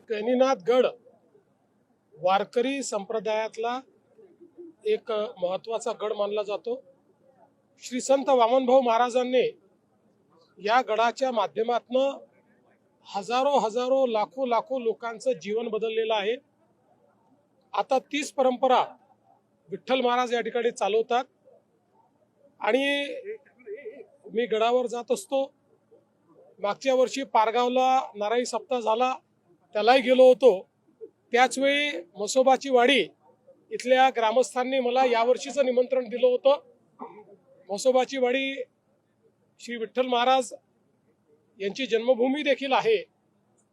गहिनीनाथ गड वारकरी संप्रदायातला एक महत्वाचा गड मानला जातो। श्री संत वामनभाऊ महाराजांनी या गडाच्या माध्यमातून हजारो लाखो लोकांचं जीवन बदललेलं आहे। आता तीच परंपरा विठ्ठल महाराज या ठिकाणी चालवतात आणि मी गडावर जात असतो। मागच्या वर्षी पारगावला नारायणी सप्ताह झाला, त्यालाही गेलो होतो। त्याच वेळी म्हसोबाची वाडी इथल्या ग्रामस्थांनी मला यावर्षीचं निमंत्रण दिलं होतं। म्हसोबाची वाडी श्री विठ्ठल महाराज यांची जन्मभूमी देखील आहे,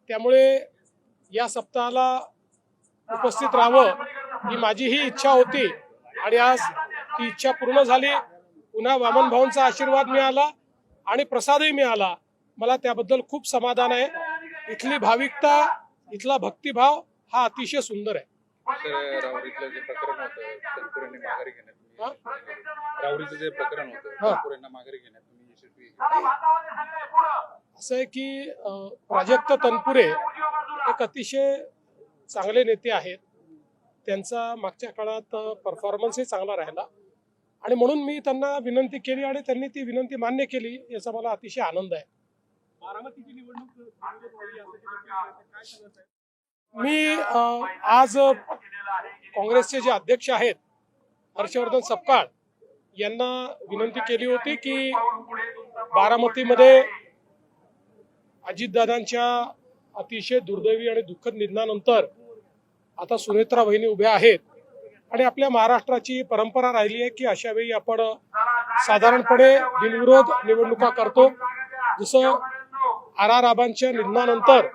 त्यामुळे या सप्ताहाला उपस्थित राहावं ही माझीही इच्छा होती आणि आज ती इच्छा पूर्ण झाली। पुन्हा वामन भाऊंचा आशीर्वाद मिळाला आणि प्रसादही मिळाला। मला त्याबद्दल खूप समाधान आहे। इथली भाविकता, इथला भक्तिभाव हा अतिशय सुंदर आहे। राहुरीतलं जे प्रकरण होतं तनपुरेंनी माघारी घेण्यात, राहुरीचं जे प्रकरण होतं तनपुरेंना माघारी घेण्यात तुम्ही यशस्वी असं आहे की प्राजक्त तनपुरे एक अतिशय चांगले नेते आहेत। त्यांचा मागच्या काळात परफॉर्मन्सही चांगला राहिला आणि म्हणून मी त्यांना विनंती केली आणि त्यांनी ती विनंती मान्य केली, याचा मला अतिशय आनंद आहे। मी आज काँग्रेसचे जे अध्यक्ष आहेत हर्षवर्धन सपकाळ यांना विनंती केली होती की बारामतीमध्ये अजितदादांच्या अतिशय दुर्दैवी आणि दुःखद निधनानंतर आता सुनेत्रा वहिनी उभ्या आहेत आणि आपल्या महाराष्ट्राची परंपरा राहिली आहे की अशा वेळी आपण साधारणपणे बिनविरोध निवडणुका करतो। जसं आर आबांच्या निधनानंतर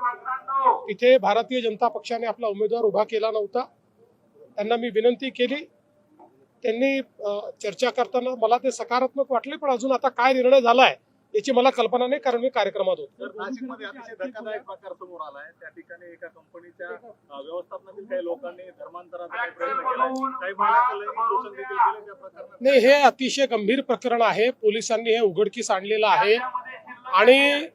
तिथे भारतीय जनता पक्षाने आपला उमेदवार उभा केला नव्हता। त्यांना मी विनंती केली, त्यांनी चर्चा करताना मला ते सकारात्मक वाटले, पण अजून आता काय निर्णय झालाय याची मला कल्पना नाही, कारण मी कार्यक्रमात होतो। नाशिकमध्ये अतिशय धक्कादायक प्रकार समोर आलाय। त्या ठिकाणी एका कंपनीच्या व्यवस्थापनातील काही लोकांनी धर्मांतराचा प्रयत्न केला, काही महिलांना शोषण देखील केलं त्या प्रकरणात। नाही, हे अतिशय गंभीर प्रकरण आहे। पोलिसांनी हे उघडकीस आणलेलं आहे आणि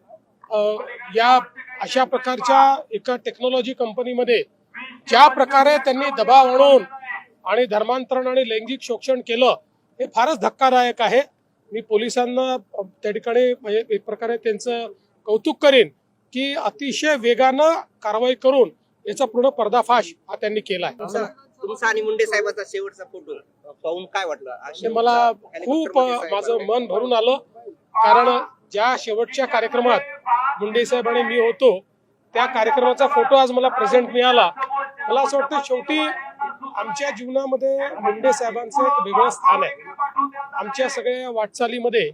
या अशा प्रकारच्या एका टेक्नॉलॉजी कंपनीमध्ये ज्या प्रकारे त्यांनी दबाव आणून आणि धर्मांतरण आणि लैंगिक शोषण केलं हे फारच धक्कादायक आहे। मी पोलिसांना त्या ठिकाणी म्हणजे एक प्रकारे त्यांचं कौतुक करेन की अतिशय वेगानं कारवाई करून याचा पूर्ण पर्दाफाश हा त्यांनी केला आहे। तुमचा आणि मुंडे साहेबांचा शेवटचा फोटो पाहून काय वाटलं? मला खूप माझं मन भरून आलं, कारण ज्या शेवटच्या कार्यक्रमात मुंडे साहेब आणि मी होतो त्या कार्यक्रमाचा फोटो आज मला प्रेझेंट मिळाला। मला असं वाटतं शेवटी आमच्या जीवनामध्ये मुंडे साहेबांचं एक वेगळं स्थान आहे। आमच्या सगळ्या वाटचालीमध्ये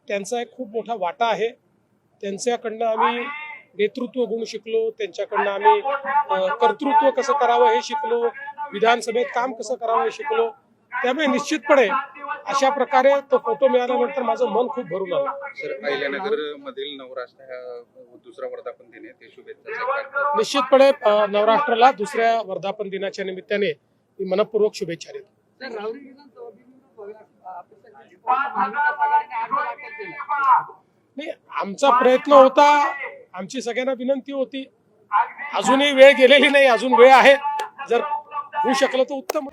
त्यांचा एक खूप मोठा वाटा आहे। त्यांच्याकडनं आम्ही नेतृत्व गुण शिकलो, त्यांच्याकडनं आम्ही कर्तृत्व कसं करावं हे शिकलो, विधानसभेत काम कसं करावं हे शिकलो। त्यामुळे निश्चितपणे अशा प्रकारे तो फोटो मिळाल्यानंतर माझं मन खूप भरून आलं। सर, अहिल्यानगर मधील नवराष्ट्र दुसरा वर्धापन दिन आहे, ते शुभेच्छा। निश्चितपणे नवराष्ट्राला दुसऱ्या वर्धापन दिनाच्या निमित्ताने मी मनपूर्वक शुभेच्छा देतो। नाही, आमचा प्रयत्न होता, आमची सगळ्यांना विनंती होती। अजूनही वेळ गेलेली नाही, अजून वेळ आहे, जर होऊ शकलं तर उत्तम।